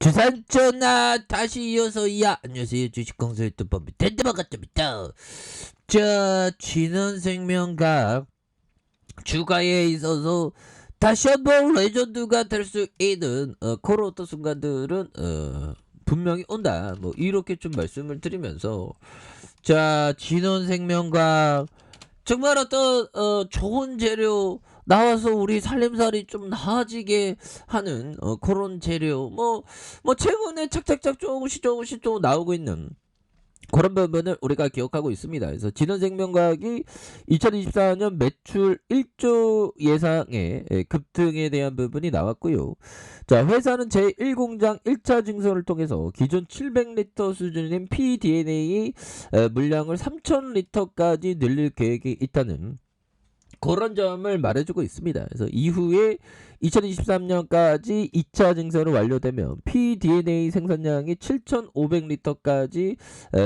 주산 전화 다시 이어서야 안녕하세요 주식공사 유튜브 텐드바가입니다. 자 진원생명각 주가에 있어서 다시 한번 레전드가 될 수 있는 그런 어떤 순간들은 분명히 온다 뭐 이렇게 좀 말씀을 드리면서 자 진원생명각 정말 어떤 좋은 재료 나와서 우리 살림살이 좀 나아지게 하는 그런 재료 뭐 최근에 착착착 조금씩 좀 나오고 있는 그런 부분을 우리가 기억하고 있습니다. 그래서 진원생명과학이 2024년 매출 1조 예상의 급등에 대한 부분이 나왔고요. 자, 회사는 제1공장 1차 증설을 통해서 기존 700리터 수준인 pDNA 물량을 3000리터까지 늘릴 계획이 있다는 그런 점을 말해주고 있습니다. 그래서 이후에 2023년까지 2차 증설이 완료되면 pDNA 생산량이 7,500리터까지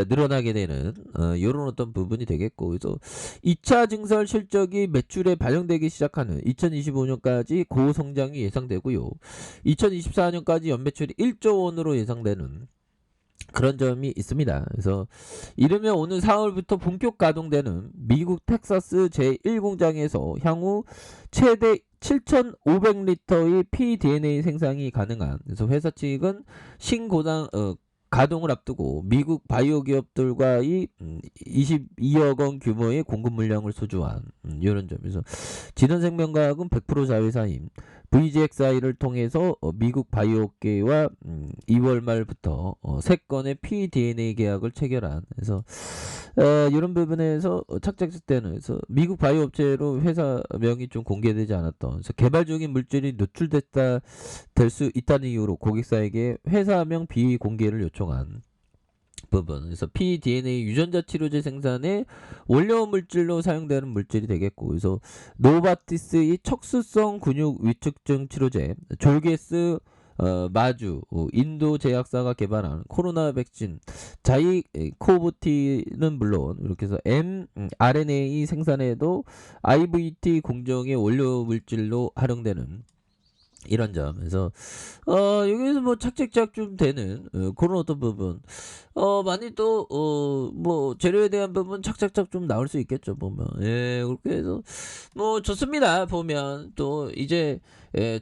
늘어나게 되는 이런 어떤 부분이 되겠고, 그래서 2차 증설 실적이 매출에 반영되기 시작하는 2025년까지 고성장이 예상되고요. 2024년까지 연매출이 1조 원으로 예상되는 그런 점이 있습니다. 그래서 이르면 오는 4월부터 본격 가동되는 미국 텍사스 제1공장에서 향후 최대 7,500리터의 pDNA 생산이 가능한, 그래서 회사 측은 신고장 가동을 앞두고 미국 바이오 기업들과의 22억 원 규모의 공급 물량을 소주한 이런 점에서 진원생명과학은 100% 자회사인 VGXI를 통해서 미국 바이오업계와 2월 말부터 3건의 pDNA 계약을 체결한, 그래서 이런 부분에서 착착 때는 그래서 미국 바이오 업체로 회사명이 좀 공개되지 않았던, 그래서 개발적인 물질이 노출됐다 될 수 있다는 이유로 고객사에게 회사명 비공개를 요청한 부분. 그래서 pDNA 유전자 치료제 생산에 원료 물질로 사용되는 물질이 되겠고, 그래서 노바티스의 척수성 근육 위축증 치료제 졸게스 마주 인도 제약사가 개발한 코로나 백신 자이코브티는 물론 이렇게 해서 mRNA 생산에도 IVT 공정의 원료 물질로 활용되는 이런 점. 그래서 여기서 뭐 착착착 좀 되는 그런 어떤 부분 많이 또 뭐 재료에 대한 부분 착착착 좀 나올 수 있겠죠 보면. 예, 그렇게 해서 뭐 좋습니다. 보면 또 이제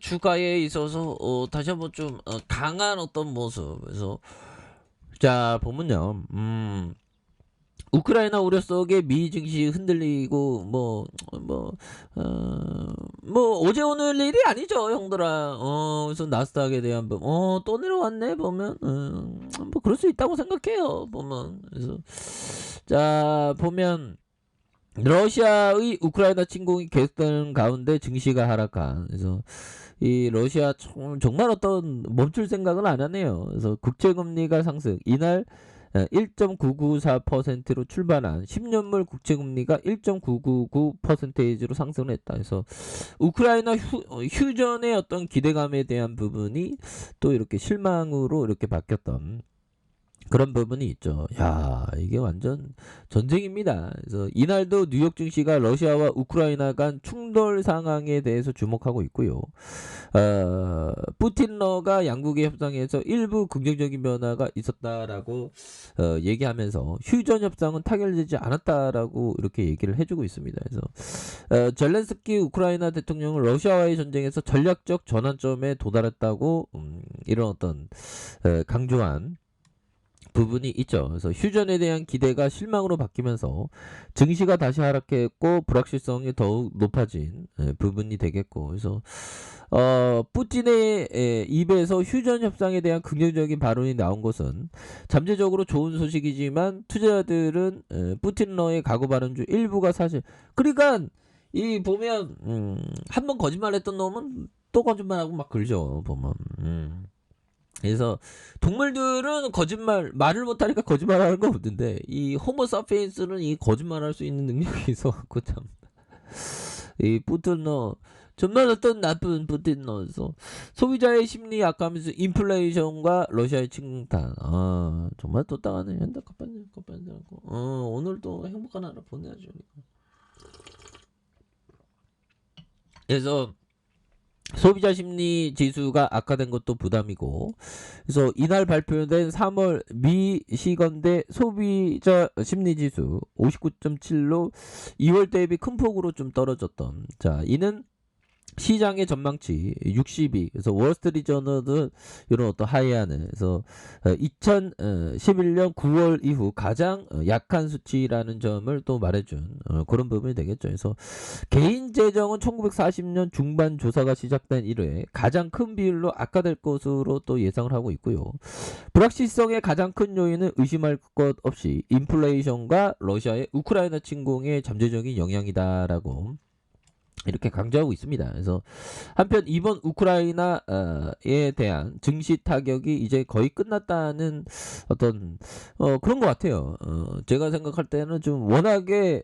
주가에 있어서 다시 한번 좀 강한 어떤 모습. 그래서 자 보면요, 우크라이나 우려 속에 미 증시 흔들리고 뭐 어제 오늘 일이 아니죠 형들아. 그래서 나스닥에 대한 부분 또 내려왔네 보면. 뭐 그럴 수 있다고 생각해요 보면. 그래서 자 보면 러시아의 우크라이나 침공이 계속되는 가운데 증시가 하락한, 그래서 이 러시아 정말 어떤 멈출 생각은 안 하네요. 그래서 국채금리가 상승, 이날 1.994%로 출발한 10년물 국채금리가 1.999%로 상승을 했다. 그래서 우크라이나 휴전의 어떤 기대감에 대한 부분이 또 이렇게 실망으로 이렇게 바뀌었던 그런 부분이 있죠. 야, 이게 완전 전쟁입니다. 그래서 이날도 뉴욕 증시가 러시아와 우크라이나 간 충돌 상황에 대해서 주목하고 있고요. 푸틴러가 양국의 협상에서 일부 긍정적인 변화가 있었다라고 얘기하면서 휴전 협상은 타결되지 않았다라고 이렇게 얘기를 해주고 있습니다. 그래서 젤렌스키 우크라이나 대통령은 러시아와의 전쟁에서 전략적 전환점에 도달했다고 이런 어떤 강조한 부분이 있죠. 그래서 휴전에 대한 기대가 실망으로 바뀌면서 증시가 다시 하락했고 불확실성이 더욱 높아진 부분이 되겠고, 그래서 푸틴의 입에서 휴전 협상에 대한 긍정적인 발언이 나온 것은 잠재적으로 좋은 소식이지만 투자자들은 푸틴러의 각오 발언 중 일부가 사실, 그러니까 이 보면 한번 거짓말했던 놈은 또 거짓말하고 막 그러죠 보면. 그래서 동물들은 말을 못하니까 거짓말하는 거 없는데 이 호모 사피엔스는 이 거짓말할 수 있는 능력이 있어갖고 참 이 푸틴러 정말 어떤 나쁜 푸틴러에서 소비자의 심리 약하면서 인플레이션과 러시아의 침공탄, 정말 똑딱하네. 현대 컵반지하고 오늘도 행복한 하루 보내야죠. 그래서 소비자 심리 지수가 악화된 것도 부담이고, 그래서 이날 발표된 3월 미시건대 소비자 심리 지수 59.7로 2월 대비 큰 폭으로 좀 떨어졌던. 자, 이는 시장의 전망치 62. 그래서 월스트리트저널은 이런 어떤 하이하는, 그래서 2011년 9월 이후 가장 약한 수치라는 점을 또 말해준 그런 부분이 되겠죠. 그래서 개인 재정은 1940년 중반 조사가 시작된 이래 가장 큰 비율로 악화될 것으로 또 예상을 하고 있고요. 불확실성의 가장 큰 요인은 의심할 것 없이 인플레이션과 러시아의 우크라이나 침공의 잠재적인 영향이다라고 이렇게 강조하고 있습니다. 그래서 한편 이번 우크라이나에 대한 증시 타격이 이제 거의 끝났다는 어떤 그런 것 같아요. 제가 생각할 때는 좀 워낙에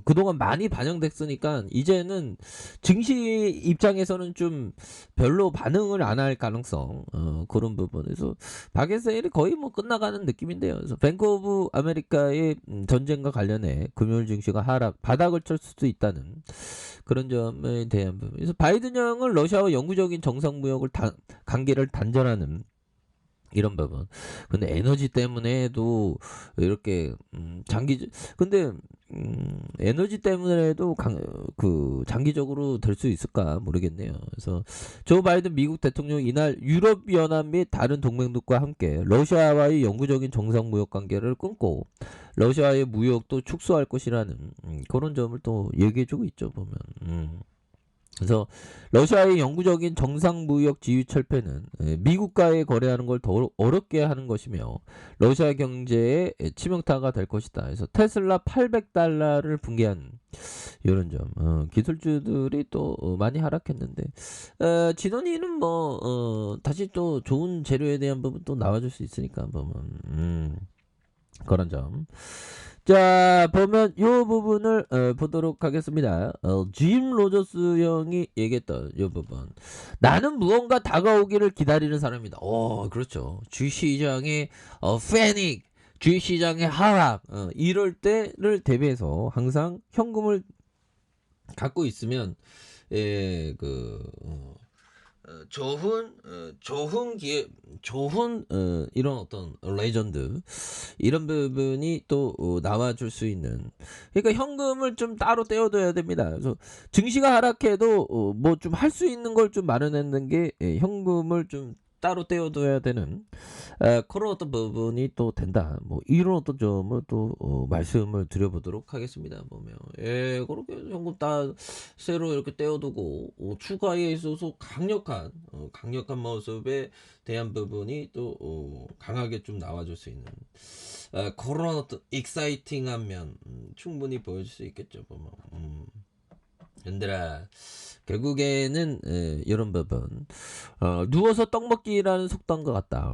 그동안 많이 반영됐으니까 이제는 증시 입장에서는 좀 별로 반응을 안 할 가능성, 그런 부분에서 박앤세일이 거의 뭐 끝나가는 느낌인데요. 그래서 뱅크 오브 아메리카의 전쟁과 관련해 금요일 증시가 하락 바닥을 칠 수도 있다는 그런 점에 대한 부분. 그래서 바이든 형은 러시아와 영구적인 정상 무역을 관계를 단절하는 이런 부분. 근데 에너지 때문에도 이렇게 근데 에너지 때문에도 장기적으로 될 수 있을까 모르겠네요. 그래서 조 바이든 미국 대통령 이날 유럽 연합 및 다른 동맹국과 함께 러시아와의 영구적인 정상 무역 관계를 끊고 러시아의 무역도 축소할 것이라는 그런 점을 또 얘기해주고 있죠, 보면. 그래서 러시아의 영구적인 정상 무역 지위 철폐는 미국과의 거래하는 걸 더 어렵게 하는 것이며 러시아 경제에 치명타가 될 것이다. 그래서 테슬라 800달러를 붕괴한 이런 점. 기술주들이 또 많이 하락했는데 진원이는 뭐 다시 또 좋은 재료에 대한 부분 또 나와줄 수 있으니까 보면 그런 점. 자, 보면 요 부분을 보도록 하겠습니다. 짐 로저스 형이 얘기했던 요 부분. 나는 무언가 다가오기를 기다리는 사람이다. 그렇죠. 주시장의 패닉, 주시장의 하락, 이럴 때를 대비해서 항상 현금을 갖고 있으면 좋은 이런 어떤 레전드 이런 부분이 또 나와줄 수 있는. 그러니까 현금을 좀 따로 떼어둬야 됩니다. 그래서 증시가 하락해도 뭐 좀 할 수 있는 걸 좀 마련하는 게 현금을 좀 따로 떼어둬야 되는 그런 어떤 부분이 또 된다. 뭐 이런 어떤 점을 또 말씀을 드려보도록 하겠습니다. 보면 그렇게 현금 새로 이렇게 떼어두고 추가에 있어서 강력한 모습에 대한 부분이 또 강하게 좀 나와줄 수 있는 그런 어떤 익사이팅한 면 충분히 보여줄 수 있겠죠. 보면. 얘들아 결국에는 이런 부분 누워서 떡 먹기라는 속담 것 같다.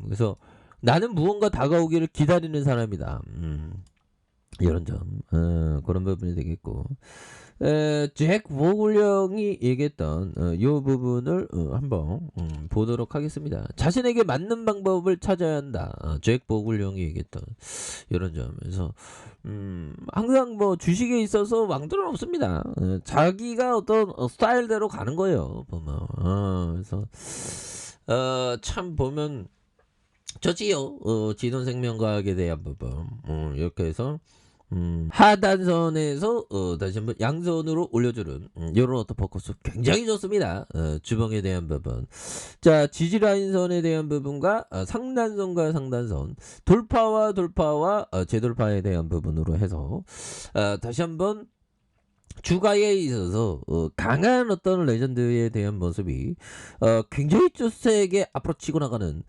그래서 나는 무언가 다가오기를 기다리는 사람이다. 이런 점 그런 부분이 되겠고 잭 보글령이 얘기했던 이 부분을 한번 보도록 하겠습니다. 자신에게 맞는 방법을 찾아야 한다. 잭 보글령이 얘기했던 이런 점에서 항상 뭐 주식에 있어서 왕들은 없습니다. 자기가 어떤 스타일대로 가는 거예요. 보면 그래서 참 보면 저지요. 진원생명과학에 대한 부분 이렇게 해서 하단선에서 다시 한번 양선으로 올려주는 이런 어떤 포커스 굉장히 좋습니다. 주봉에 대한 부분. 자, 지지라인선에 대한 부분과 상단선과 상단선 돌파와 재돌파에 대한 부분으로 해서 다시 한번 주가에 있어서 강한 어떤 레전드에 대한 모습이 굉장히 세게 앞으로 치고 나가는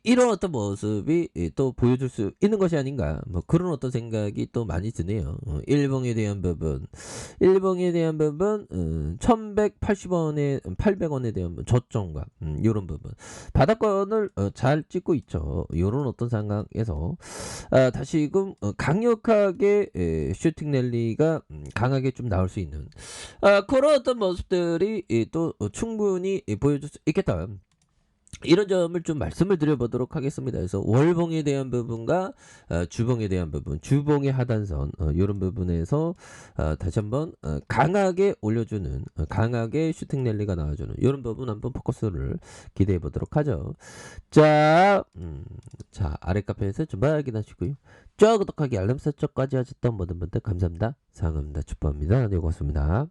이런 어떤 모습이 또 보여줄 수 있는 것이 아닌가 뭐 그런 어떤 생각이 또 많이 드네요. 일봉에 대한 부분 1180원에 800원에 대한 저점과 이런 부분 바닥권을 잘 찍고 있죠. 이런 어떤 상황에서 다시금 강력하게 슈팅 랠리가 강하게 좀 나올 수 있는 그런 어떤 모습들이 또 충분히 보여줄 수 있겠다. 이런 점을 좀 말씀을 드려보도록 하겠습니다. 그래서 월봉에 대한 부분과 주봉에 대한 부분, 주봉의 하단선 이런 부분에서 다시 한번 강하게 올려주는 강하게 슈팅 랠리가 나와주는 이런 부분 한번 포커스를 기대해 보도록 하죠. 자, 자 아래 카페에서 좀 확인하시고요. 저 구독하기 알람 설정까지 하셨던 모든 분들 감사합니다. 사랑합니다. 축복합니다. 네 고맙습니다.